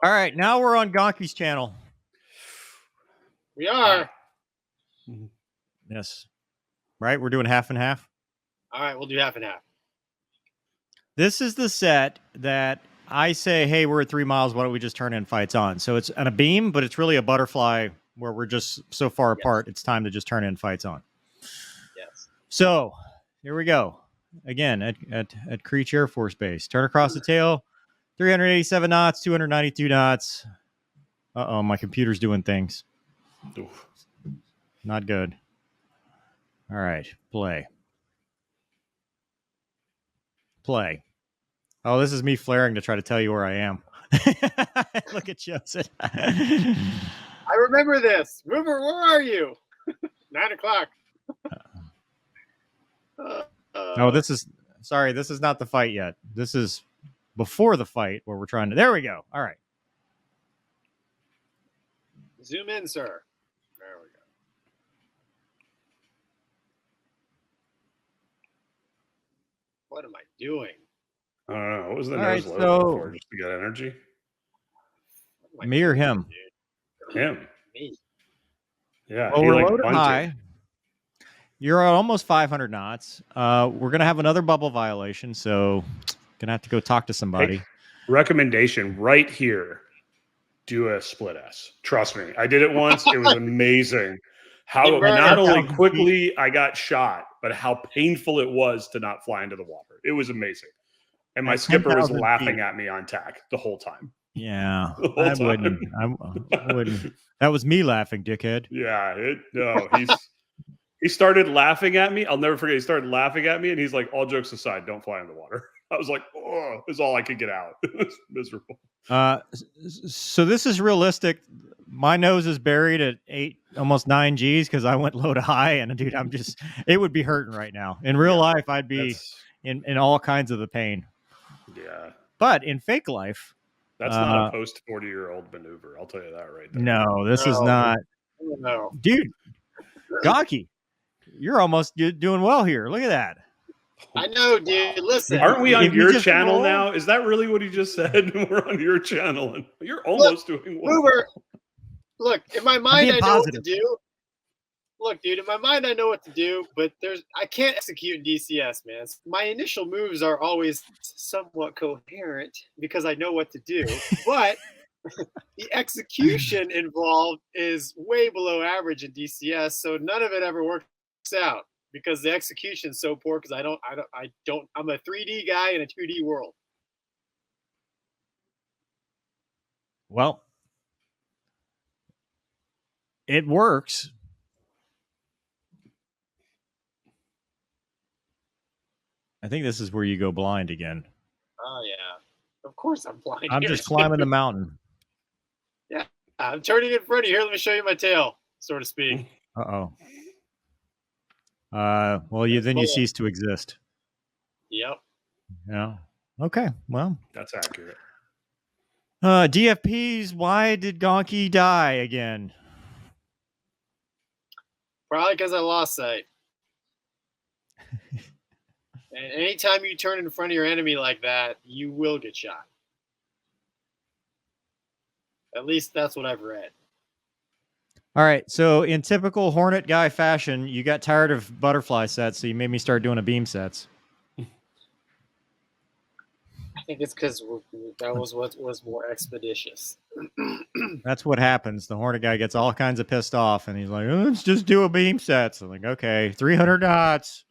All right, now we're on Gonky's channel. We are. Yes. Right, we're doing half and half. All right, we'll do half and half. This is the set that I say, hey, we're at 3 miles. Why don't we just turn in fights on? So it's on a beam, but it's really a butterfly where we're just so far apart. It's time to just turn in fights on. Yes. So here we go. Again, at Creech Air Force Base. Turn across the tail. 387 knots, 292 knots. Uh-oh, my computer's doing things. Oof. Not good. All right, play. Play. Oh, this is me flaring to try to tell you where I am. Look at Joseph. I remember this. Mover, where are you? 9 o'clock. Oh, this is not the fight yet. This is before the fight where we're trying to. There we go. All right. Zoom in, sir. There we go. What am I doing? I don't know. What was the All nose right, low for? Just to get energy? Me or him? Him. Me. Yeah. Well, he we're like loaded bunted. high. You're at almost 500 knots. We're going to have another bubble violation, so going to have to go talk to somebody. Hey, recommendation right here. Do a split S. Trust me. I did it once. It was amazing. How not only quickly I got shot, but how painful it was to not fly into the water. It was amazing. And my At skipper was 10,000 laughing feet. at me on tack the whole time. Yeah, The whole I time. wouldn't. I wouldn't. That was me laughing, dickhead. Yeah. He started laughing at me. I'll never forget. He started laughing at me, and he's like, all jokes aside, don't fly in the water. I was like, oh, it's all I could get out. It was miserable. So this is realistic. My nose is buried at 8, almost 9 Gs because I went low to high, and dude, it would be hurting right now. In real life, I'd be in all kinds of the pain. Yeah. But in fake life, that's not a post 40-year-old maneuver. I'll tell you that right there. No, this is not. No. Dude, Gonky, you're almost doing well here. Look at that. I know, dude. Listen. Aren't we on your channel now? Is that really what he just said? We're on your channel, and you're almost doing well. Mover, look, in my mind, I know what to do. Look, dude, in my mind, I know what to do, but I can't execute in DCS, man. My initial moves are always somewhat coherent because I know what to do, but the execution involved is way below average in DCS, so none of it ever works out because the execution is so poor. Because I'm a 3D guy in a 2D world. Well, it works. I think this is where you go blind again. Oh yeah, of course I'm blind. I'm just climbing the mountain. Yeah, I'm turning in front of you. Here, let me show you my tail, so to speak. Uh-oh. Well, then you cease to exist. Yep. Yeah. Okay. Well, that's accurate. DFPs, why did Gonky die again? Probably because I lost sight. And anytime you turn in front of your enemy like that, you will get shot. At least that's what I've read. All right. So in typical Hornet guy fashion, you got tired of butterfly sets, so you made me start doing a beam sets. I think it's because that was what was more expeditious. That's what happens. The Hornet guy gets all kinds of pissed off, and he's like, let's just do a beam sets. I'm like, okay, 300 knots.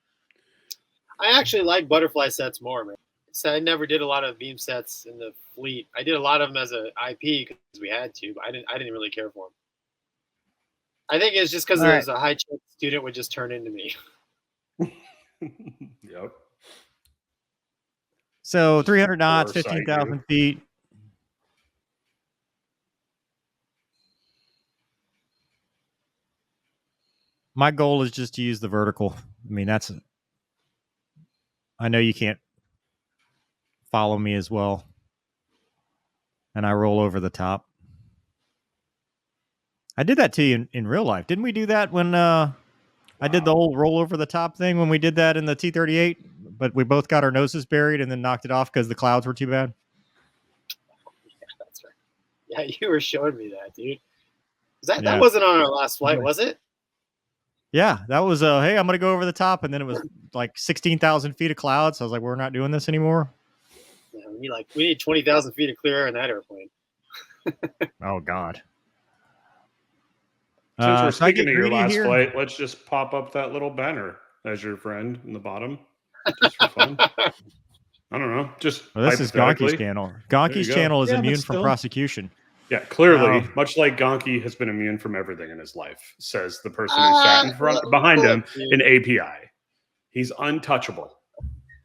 I actually like butterfly sets more, man. So I never did a lot of beam sets in the fleet. I did a lot of them as an IP because we had to, but I didn't really care for them. I think it's just because there was a high chance student would just turn into me. Yep. So 300 knots, 15,000 feet. My goal is just to use the vertical. I mean, I know you can't follow me as well. And I roll over the top. I did that to you in real life. Didn't we do that when I did the whole roll over the top thing when we did that in the T-38? But we both got our noses buried and then knocked it off because the clouds were too bad. Yeah, that's right. Yeah, you were showing me that, dude. That wasn't on our last flight, was it? Yeah, that was hey, I'm gonna go over the top, and then it was like 16,000 feet of clouds. So I was like, we're not doing this anymore. Yeah, we need 20,000 feet of clear air in that airplane. Oh God. Since we're speaking of your last flight, let's just pop up that little banner as your friend in the bottom, just for fun. I don't know. Just this is Gonky's channel. Gonky's channel is immune from prosecution. Yeah, clearly, much like Gonky has been immune from everything in his life, says the person who sat behind him in API. He's untouchable.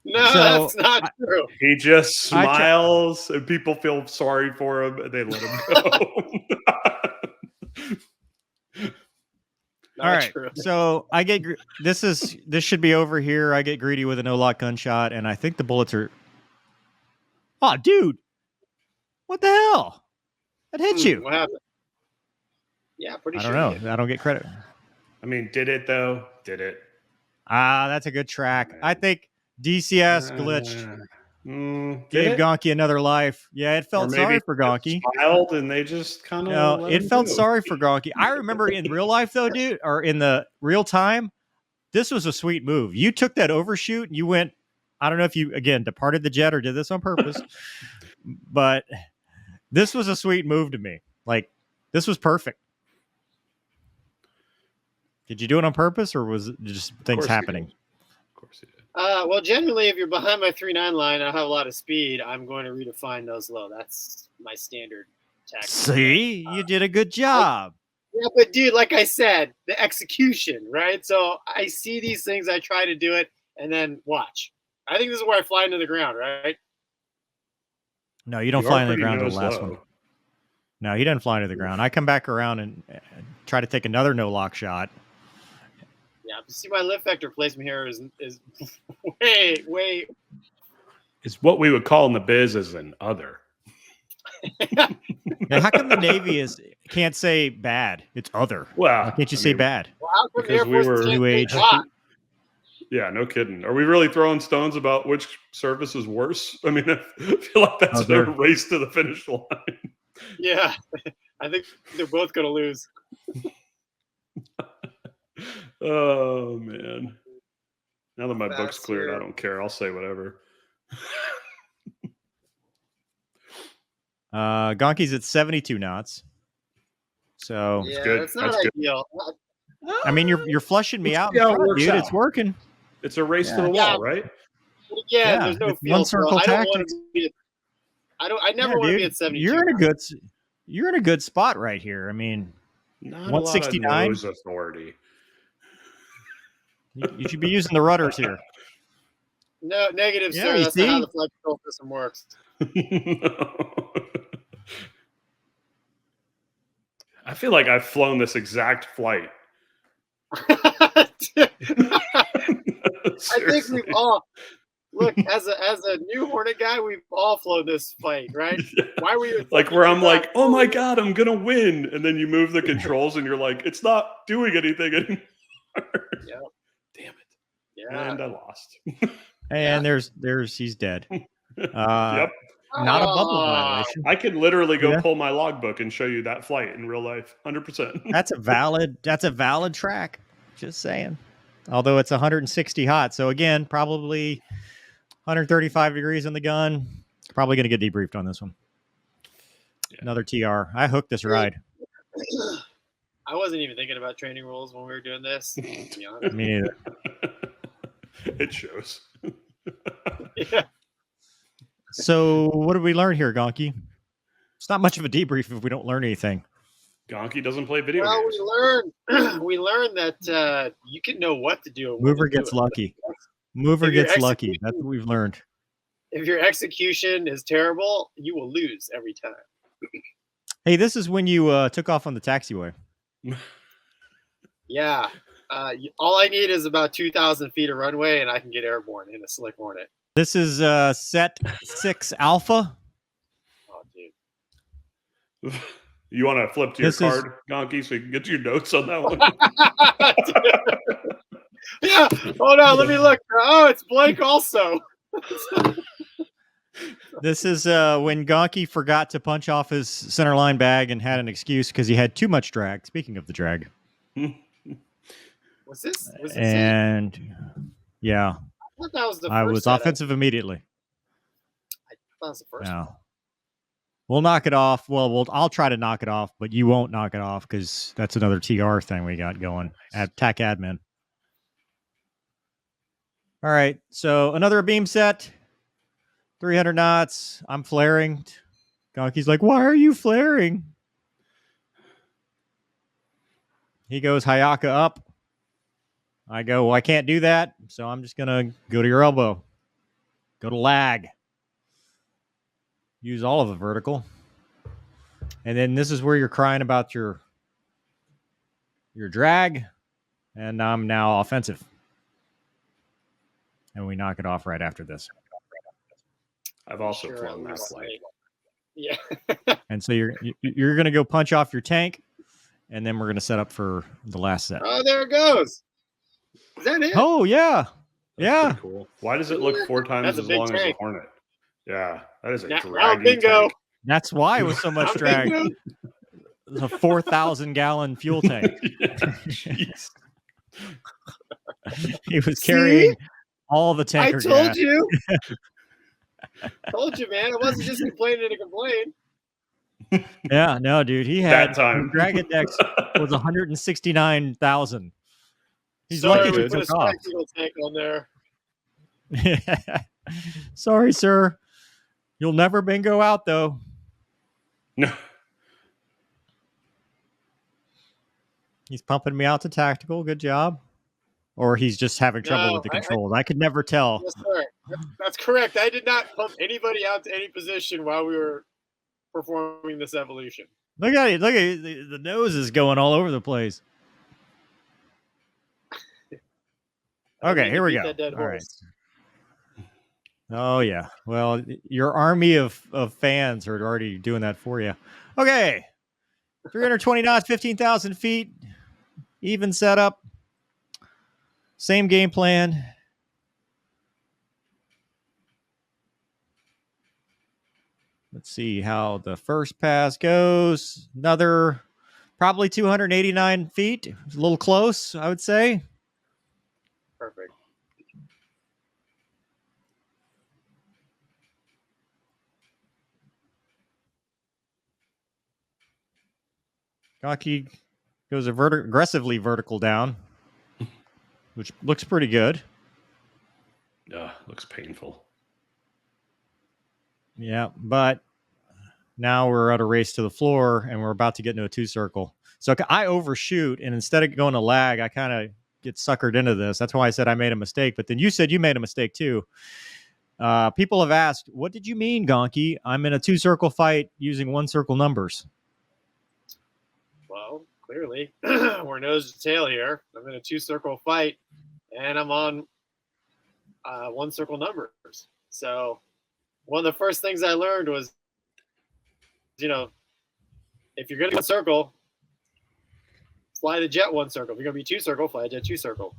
No, that's not true. He just smiles, and people feel sorry for him, and they let him go. All right, so I get this should be over here. I get greedy with a no-lock gunshot, and I think the bullets are. Oh, dude! What the hell? That hit you. What happened? Yeah, pretty sure. I don't know. I don't get credit. I mean, did it though? Did it? That's a good track. I think DCS glitched. Gave Gonky another life. Yeah, it felt sorry for Gonky. Smiled and they just kind of. No, it felt sorry for Gonky. I remember in real life though, dude, or in the real time, this was a sweet move. You took that overshoot and you went. I don't know if you again departed the jet or did this on purpose, but this was a sweet move to me. Like this was perfect. Did you do it on purpose or was it just things happening? Of course you did. Well, generally, if you're behind my 3.9 line, I have a lot of speed. I'm going to redefine those low. That's my standard tactic. See, you did a good job. Yeah, but dude, like I said, the execution, right? So I see these things, I try to do it, and then watch. I think this is where I fly into the ground, right? No, you don't fly into the ground to the last one. No, he doesn't fly into the ground. I come back around and try to take another no-lock shot. Yeah, see, my lift vector placement here is way. It's what we would call in the biz as an other. Now, how come the Navy can't say bad? It's other. Well, why can't you say bad? Well, because we were new age. Yeah, no kidding. Are we really throwing stones about which service is worse? I mean, I feel like that's a race to the finish line. Yeah, I think they're both going to lose. Oh man! Now that my book's cleared, I don't care. I'll say whatever. Gonky's at 72 knots, so yeah, good. That's not ideal. I mean, you're flushing me out, dude. It's working. It's a race to the wall, right? Yeah, there's no one circle tactics. I never want to be at 72. You're in a good spot right here. I mean, not 169 nose authority. You should be using the rudders here. No, negative, sir. That's not how the flight control system works. I feel like I've flown this exact flight. I think we've all look as a new Hornet guy. We've all flown this flight, right? Yeah. Why were you like where I'm like, oh my god, I'm gonna win, and then you move the controls and you're like, it's not doing anything anymore. Yeah. Damn it. Yeah. And I lost. And there's he's dead. Yep. Not a bubble violation. I could literally go pull my logbook and show you that flight in real life, 100%. That's a valid track. Just saying. Although it's 160 hot, so again, probably 135 degrees in the gun. Probably going to get debriefed on this one. Yeah. Another TR. I hooked this ride. I wasn't even thinking about training rules when we were doing this. To be honest. Me neither. It shows. Yeah. So what did we learn here, Gonky? It's not much of a debrief if we don't learn anything. Gonky doesn't play video games. We learned that you can know what to do. Mover gets lucky. Mover gets lucky. That's what we've learned. If your execution is terrible, you will lose every time. Hey, this is when you took off on the taxiway. Yeah. All I need is about 2,000 feet of runway, and I can get airborne in a Slick Hornet. This is set 6 Alpha. Oh, dude. You want to flip to your card, Gonky, so you can get your notes on that one? Yeah. Hold on. Let me look. Oh, it's blank also. This is when Gonky forgot to punch off his center line bag and had an excuse because he had too much drag. Speaking of the drag. Was this? And yeah, I thought that was the I first was setup. offensive immediately. I thought that was the first one. We'll knock it off. Well, I'll try to knock it off, but you won't knock it off because that's another TR thing we got going. Attack admin. All right, so another beam set. 300 knots. I'm flaring. Gonky's like, why are you flaring? He goes Hayaka up. I go, well, I can't do that, so I'm just going to go to your elbow. Go to lag. Use all of the vertical. And then this is where you're crying about your drag. And I'm now offensive. And we knock it off right after this. I've also flown that flight. Yeah. And so you're going to go punch off your tank, and then we're going to set up for the last set. Oh, there it goes. Is that it? Oh, yeah. That's cool. Why does it look 4 times as long as the Hornet? Yeah, that is a draggy bingo. tank. That's why it was so much drag. It was a 4,000-gallon fuel tank. Jeez. He was carrying all the tanker I told gas. you. Told you, man. I wasn't just complaining to complain. Yeah, no, dude. He had That time. his drag index was 169,000. He's Sorry, lucky we to put a took off. spectacle tank on there. Sorry, sir. You'll never bingo out, though. No. He's pumping me out to tactical. Good job. Or he's just having trouble with the controls. I could never tell. Yes, sir. That's correct. I did not pump anybody out to any position while we were performing this evolution. Look at it. Look at it. The nose is going all over the place. Okay, here we go. All right. Oh, yeah. Well, your army of fans are already doing that for you. Okay. 320 knots, 15,000 feet. Even setup. Same game plan. Let's see how the first pass goes. Another probably 289 feet. A little close, I would say. Perfect. Gonky goes aggressively vertical down, which looks pretty good. Looks painful. Yeah, but now we're at a race to the floor, and we're about to get into a 2-circle. So I overshoot, and instead of going to lag, I kind of get suckered into this. That's why I said I made a mistake. But then you said you made a mistake too. People have asked, what did you mean, Gonky? I'm in a 2-circle fight using 1-circle numbers. Well, clearly, we're nose to tail here. I'm in a 2-circle fight, and I'm on 1-circle numbers. So one of the first things I learned was, if you're going to go 1-circle, fly the jet 1-circle. If you're going to be 2-circle, fly a jet 2-circle.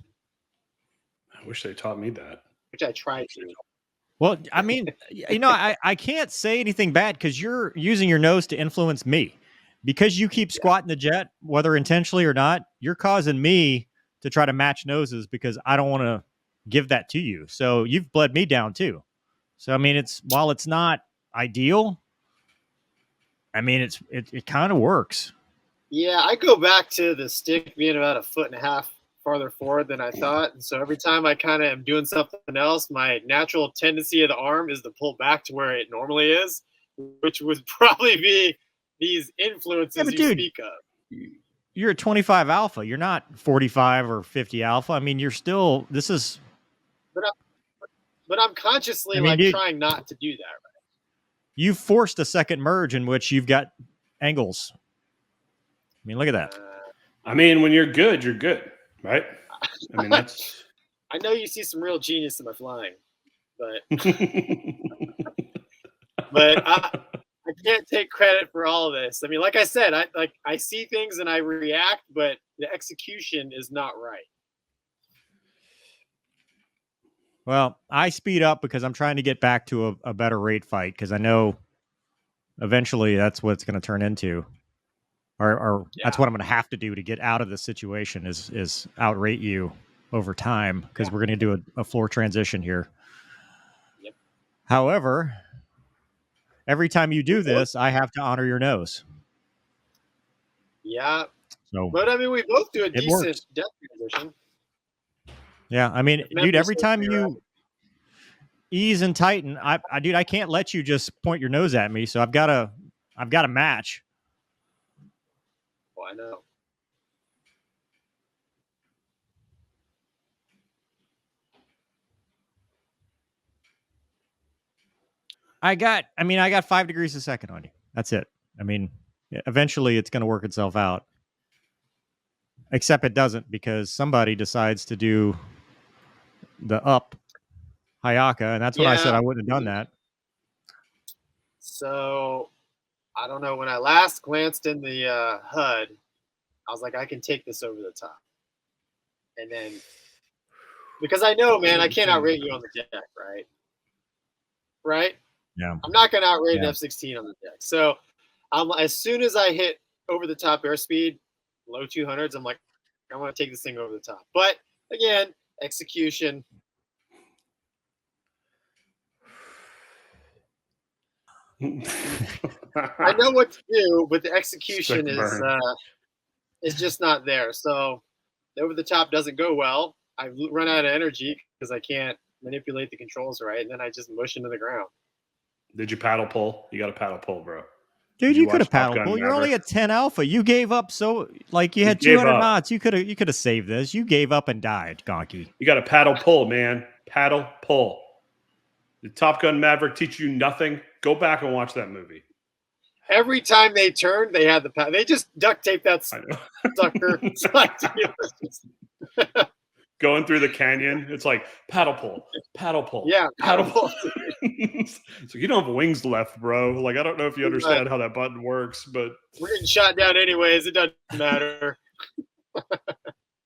I wish they taught me that. Which I tried to. Well, I mean, I can't say anything bad because you're using your nose to influence me. Because you keep squatting the jet, whether intentionally or not, you're causing me to try to match noses because I don't want to give that to you. So you've bled me down too. So, I mean, while it's not ideal, I mean, it kind of works. Yeah, I go back to the stick being about 1.5 feet farther forward than I thought. And so every time I kind of am doing something else, my natural tendency of the arm is to pull back to where it normally is, which would probably be these influences speak of. You're at 25 alpha. You're not 45 or 50 alpha. I mean, you're still, this is. But I'm consciously trying not to do that. Right? You forced a second merge in which you've got angles. I mean, look at that. I mean, when you're good, right? I mean, that's. I know you see some real genius in my flying, but I can't take credit for all of this. I mean, like I said, I see things and I react, but the execution is not right. Well, I speed up because I'm trying to get back to a better rate fight because I know eventually that's what it's going to turn into. Or that's what I'm going to have to do to get out of this situation is outrate you over time because we're going to do a floor transition here. Yep. However, every time you do this, I have to honor your nose. Yeah. So, but I mean, we both do a decent death transition. Yeah, I mean, dude, every time you ease and tighten, dude, I can't let you just point your nose at me. So I've got to match. Oh, I know. I got 5 degrees a second on you. That's it. I mean, eventually it's going to work itself out. Except it doesn't because somebody decides to do the up Hayaka, and that's when I said I wouldn't have done that. So, I don't know. When I last glanced in the HUD, I was like, I can take this over the top. And then, because I know, man, I can't outrate you on the deck, right? Right? Yeah. I'm not going to outrate an F-16 on the deck. So, as soon as I hit over the top airspeed, low 200s, I'm like, I want to take this thing over the top. But again, execution. I know what to do, but the execution is just not there. So over the top doesn't go well. I run out of energy because I can't manipulate the controls right, and then I just mush into the ground. Did you paddle pull? You got to paddle pull, bro. Dude, you could have paddle pull. You're only at 10 alpha. You gave up you had 200 knots. You could have saved this. You gave up and died, Gonky. You got to paddle pull, man. Paddle pull. Did Top Gun Maverick teach you nothing? Go back and watch that movie. Every time they turned, they had the paddle. They just duct taped that sucker. Going through the canyon, it's like paddle pull, paddle pull. Yeah, paddle pull. So you don't have wings left, bro. Like, I don't know if you understand how that button works, but we're getting shot down anyways. It doesn't matter.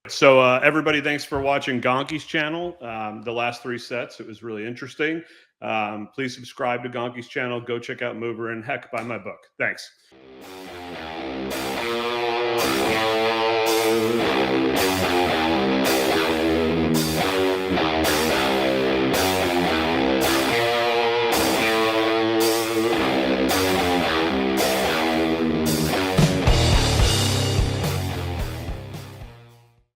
So everybody, thanks for watching Gonky's channel. The last 3 sets, it was really interesting. Please subscribe to Gonky's channel. Go check out Mover, and heck, buy my book. Thanks.